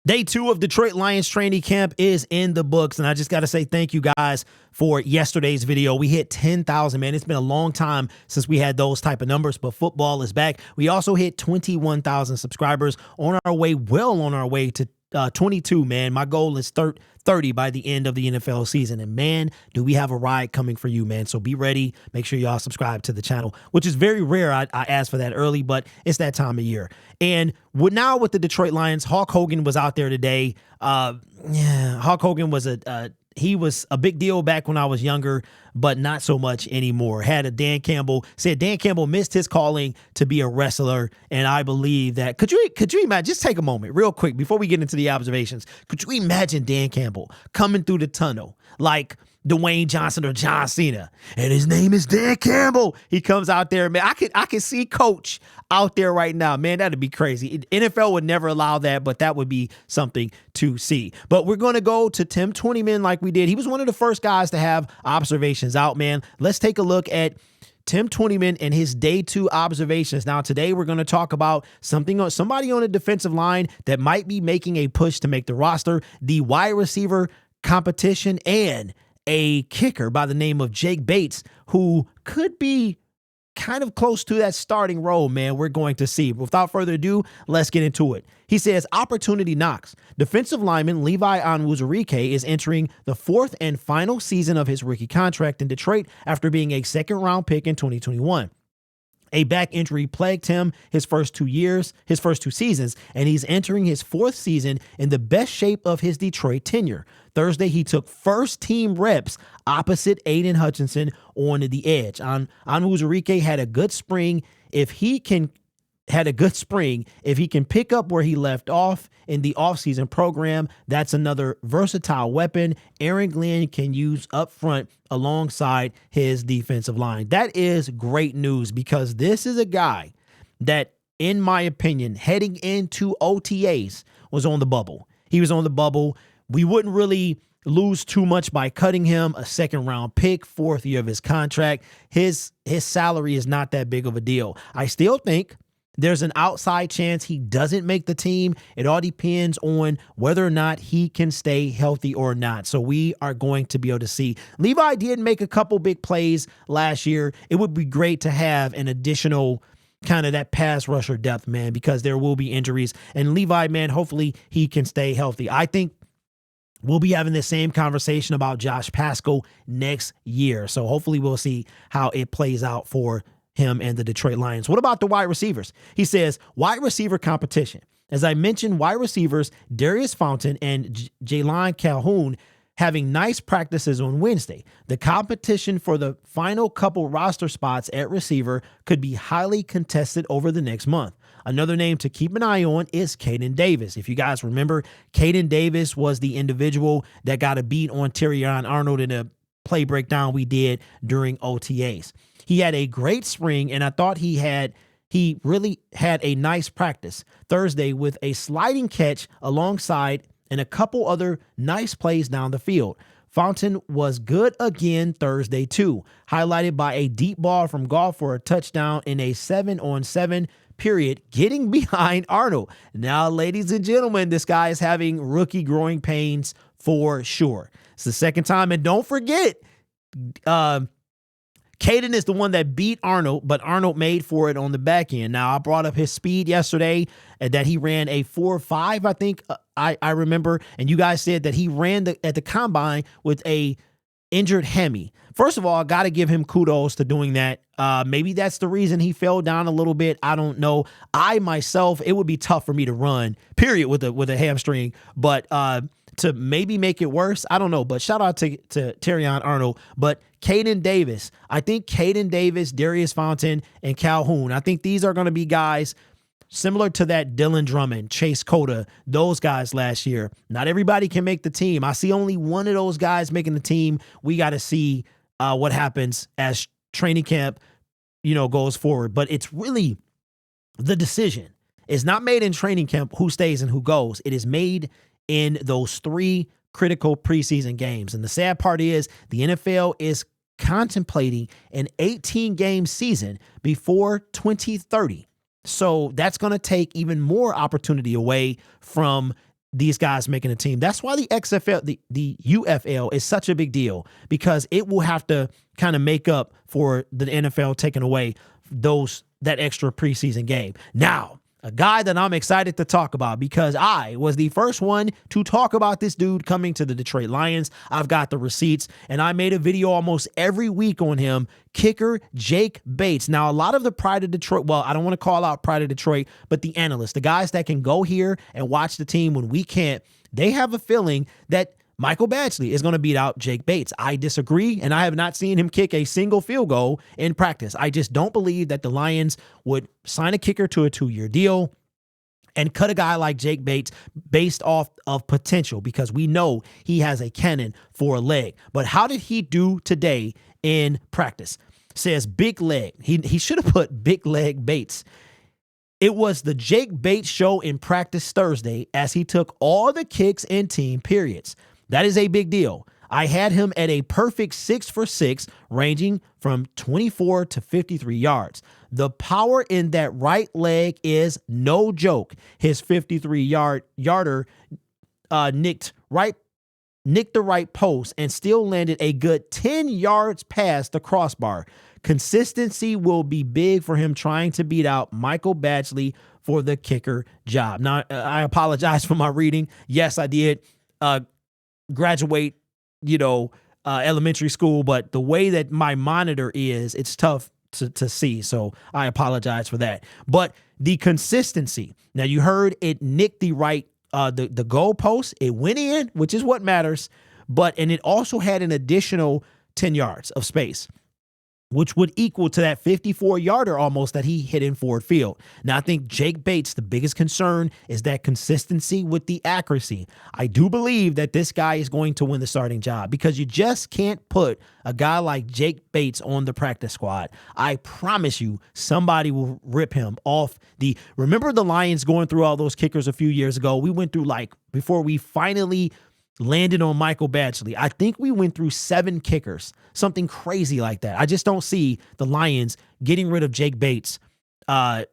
Day 2 of Detroit Lions training camp is in the books, and I just got to say thank you guys for yesterday's video. We hit 10,000, man. It's been a long time since we had those type of numbers, but football is back. We also hit 21,000 subscribers, well on our way to 22, man. My goal is 30 by the end of the NFL season, and man, do we have a ride coming for you, man. So be ready. Make sure y'all subscribe to the channel, which is very rare. I asked for that early, but it's that time of year. And now with the Detroit Lions, Hulk Hogan was out there today. Hulk Hogan was he was a big deal back when I was younger, but not so much anymore. Said Dan Campbell missed his calling to be a wrestler, and I believe that. Could you imagine? Just take a moment real quick before we get into the observations. Could you imagine Dan Campbell coming through the tunnel like Dwayne Johnson or John Cena, and his name is Dan Campbell? He comes out there, man. I can see Coach out there right now, man. That'd be crazy. NFL would never allow that, but that would be something to see. But we're going to go to Tim Twentyman like we did. He was one of the first guys to have observations out, man. Let's take a look at Tim Twentyman and his day 2 observations. Now, today we're going to talk about somebody on the defensive line that might be making a push to make the roster, the wide receiver competition, and a kicker by the name of Jake Bates, who could be kind of close to that starting role, man. We're going to see. Without further ado, let's get into it. He says, opportunity knocks. Defensive lineman Levi Onwuzurike is entering the 4th and final season of his rookie contract in Detroit after being a second-round pick in 2021. A back injury plagued him his first 2 seasons, and he's entering his 4th season in the best shape of his Detroit tenure. Thursday, he took first-team reps opposite Aiden Hutchinson on the edge. Onwuzurike had a good spring. If he can pick up where he left off in the offseason program, that's another versatile weapon Aaron Glenn can use up front alongside his defensive line. That is great news, because this is a guy that, in my opinion, heading into OTAs was on the bubble. He was on the bubble. We wouldn't really lose too much by cutting him. A second-round pick, 4th year of his contract. His salary is not that big of a deal. I still think there's an outside chance he doesn't make the team. It all depends on whether or not he can stay healthy or not. So we are going to be able to see. Levi did make a couple big plays last year. It would be great to have an additional kind of that pass rusher depth, man, because there will be injuries. And Levi, man, hopefully he can stay healthy. I think we'll be having the same conversation about Josh Paschal next year. So hopefully we'll see how it plays out for him and the Detroit Lions. What about the wide receivers? He says, wide receiver competition. As I mentioned, wide receivers Darius Fountain and Jalen Calhoun having nice practices on Wednesday. The competition for the final couple roster spots at receiver could be highly contested over the next month. Another name to keep an eye on is Caden Davis. If you guys remember, Caden Davis was the individual that got a beat on Terrion Arnold in a play breakdown we did during OTAs. He had a great spring, and I thought he really had a nice practice Thursday with a sliding catch alongside and a couple other nice plays down the field. Fountain was good again Thursday too, highlighted by a deep ball from Goff for a touchdown in a 7-on-7 period, getting behind Arnold. Now, ladies and gentlemen, this guy is having rookie growing pains for sure. It's the second time, and don't forget, Caden is the one that beat Arnold, but Arnold made for it on the back end. Now, I brought up his speed yesterday, that he ran a 4.5, I think I remember, and you guys said that he ran at the combine with a injured Hemi. First of all, I got to give him kudos to doing that. Maybe that's the reason he fell down a little bit. I don't know. I myself, it would be tough for me to run, period, with a hamstring, but to maybe make it worse, I don't know. But shout out to Terrion Arnold. But Caden Davis, I think Caden Davis, Darius Fountain, and Calhoun, I think these are going to be guys similar to that Dylan Drummond, Chase Cota, those guys last year. Not everybody can make the team. I see only one of those guys making the team. We got to see what happens as training camp, goes forward. But it's really the decision is not made in training camp who stays and who goes. It is made in those 3 critical preseason games. And the sad part is the NFL is contemplating an 18-game season before 2030. So that's going to take even more opportunity away from these guys making a team. That's why the XFL, the UFL is such a big deal, because it will have to kind of make up for the NFL taking away that extra preseason game. Now, a guy that I'm excited to talk about, because I was the first one to talk about this dude coming to the Detroit Lions. I've got the receipts, and I made a video almost every week on him, kicker Jake Bates. Now, a lot of the Pride of Detroit, well, I don't want to call out Pride of Detroit, but the analysts, the guys that can go here and watch the team when we can't, they have a feeling that Michael Badgley is going to beat out Jake Bates. I disagree, and I have not seen him kick a single field goal in practice. I just don't believe that the Lions would sign a kicker to a 2-year deal and cut a guy like Jake Bates based off of potential, because we know he has a cannon for a leg. But how did he do today in practice? Says big leg. He should have put big leg Bates. It was the Jake Bates show in practice Thursday as he took all the kicks in team periods. That is a big deal. I had him at a perfect 6 for 6, ranging from 24 to 53 yards. The power in that right leg is no joke. His 53-yarder nicked the right post and still landed a good 10 yards past the crossbar. Consistency will be big for him trying to beat out Michael Badgley for the kicker job. Now, I apologize for my reading. Yes, I did graduate, elementary school, but the way that my monitor is, it's tough to see. So I apologize for that. But the consistency. Now, you heard it nicked the right, the goal post. It went in, which is what matters. And it also had an additional 10 yards of space, which would equal to that 54-yarder almost that he hit in Ford Field. Now, I think Jake Bates, the biggest concern is that consistency with the accuracy. I do believe that this guy is going to win the starting job, because you just can't put a guy like Jake Bates on the practice squad. I promise you, somebody will rip him off remember the Lions going through all those kickers a few years ago? We went through, before we finally landed on Michael Badgley, I think we went through 7 kickers, something crazy like that. I just don't see the Lions getting rid of Jake Bates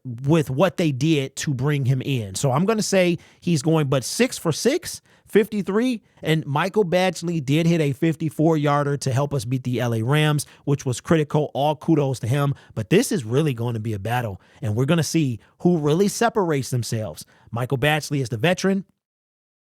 with what they did to bring him in. So I'm going to say he's going, but 6 for 6, 53, and Michael Badgley did hit a 54-yarder to help us beat the LA Rams, which was critical. All kudos to him. But this is really going to be a battle, and we're going to see who really separates themselves. Michael Badgley is the veteran,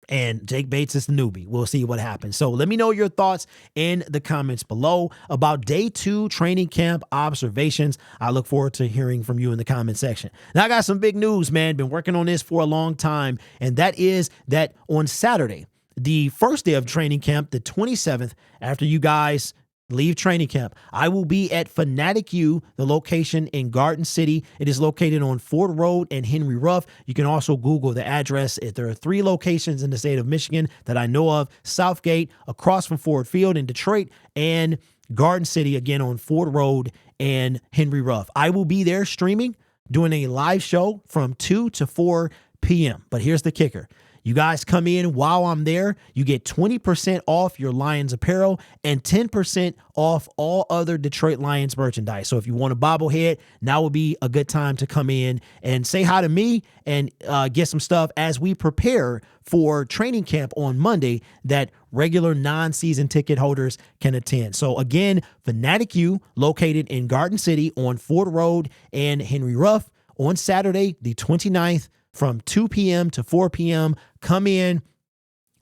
and Jake Bates is the newbie. We'll see what happens. So let me know your thoughts in the comments below about day 2 training camp observations. I look forward to hearing from you in the comment section. Now, I got some big news, man. Been working on this for a long time, and that is that on Saturday, the first day of training camp, the 27th, after you guys leave training camp, I will be at FATHEAD, the location in Garden City. It is located on Ford Road and Henry Ruff. You can also Google the address. There are 3 locations in the state of Michigan that I know of: Southgate, across from Ford Field in Detroit, and Garden City, again on Ford Road and Henry Ruff. I will be there streaming, doing a live show from 2 to 4 p.m. But here's the kicker. You guys come in while I'm there, you get 20% off your Lions apparel and 10% off all other Detroit Lions merchandise. So if you want a bobblehead, now would be a good time to come in and say hi to me and get some stuff as we prepare for training camp on Monday that regular non-season ticket holders can attend. So again, FATHEAD, located in Garden City on Ford Road and Henry Ruff, on Saturday, the 29th, from 2 p.m. to 4 p.m. Come in,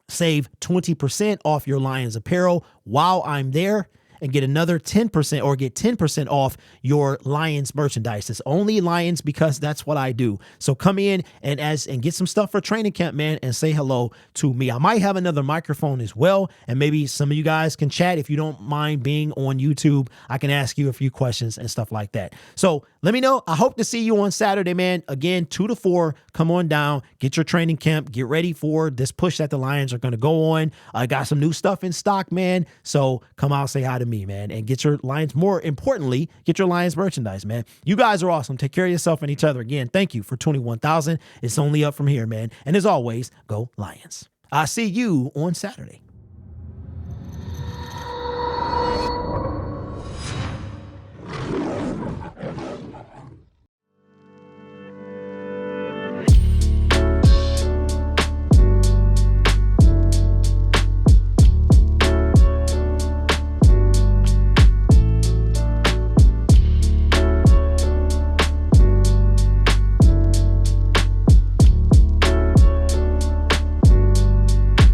save 20% off your Lions apparel while I'm there, and get another 10% or get 10% off your Lions merchandise. It's only Lions because that's what I do. So come in and get some stuff for training camp, man, and say hello to me. I might have another microphone as well, and maybe some of you guys can chat. If you don't mind being on YouTube, I can ask you a few questions and stuff like that. So let me know. I hope to see you on Saturday, man. Again, 2 to 4, come on down, get your training camp, get ready for this push that the Lions are going to go on. I got some new stuff in stock, man. So come out, say hi to me, man, and get your Lions, more importantly, get your Lions merchandise, man. You guys are awesome. Take care of yourself and each other. Again, thank you for 21,000. It's only up from here, man. And as always, go Lions. I'll see you on Saturday.